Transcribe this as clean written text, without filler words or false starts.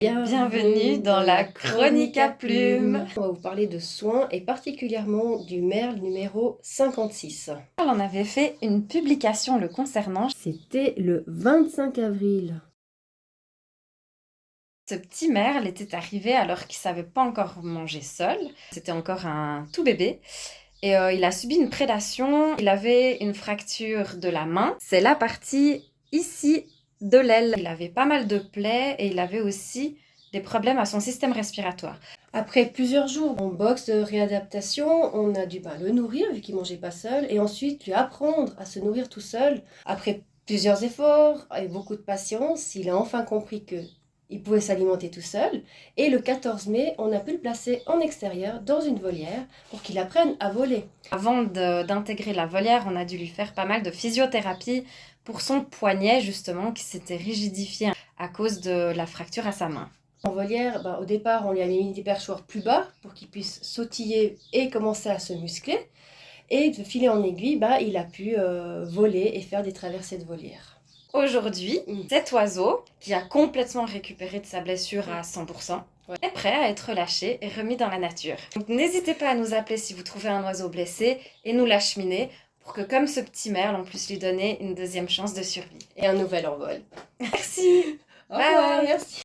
Bienvenue dans la chronique à plumes. On va vous parler de soins et particulièrement du merle numéro 56. On en avait fait une publication le concernant. C'était le 25 avril. Ce petit merle était arrivé alors qu'il savait pas encore manger seul. C'était encore un tout bébé. Et il a subi une prédation. Il avait une fracture de la main. C'est la partie ici de l'aile. Il avait pas mal de plaies et il avait aussi des problèmes à son système respiratoire. Après plusieurs jours en box de réadaptation, on a dû le nourrir vu qu'il mangeait pas seul et ensuite lui apprendre à se nourrir tout seul. Après plusieurs efforts et beaucoup de patience, il a enfin compris que il pouvait s'alimenter tout seul. Et le 14 mai, on a pu le placer en extérieur dans une volière pour qu'il apprenne à voler. Avant d'intégrer la volière, on a dû lui faire pas mal de physiothérapie pour son poignet justement qui s'était rigidifié à cause de la fracture à sa main. En volière, au départ, on lui a mis des perchoirs plus bas pour qu'il puisse sautiller et commencer à se muscler. Et de fil en aiguille, il a pu voler et faire des traversées de volière. Aujourd'hui, cet oiseau, qui a complètement récupéré de sa blessure à 100%, est prêt à être relâché et remis dans la nature. Donc n'hésitez pas à nous appeler si vous trouvez un oiseau blessé et nous l'acheminer pour que, comme ce petit merle, on puisse lui donner une deuxième chance de survie. Et un nouvel envol. Merci. Au revoir, merci.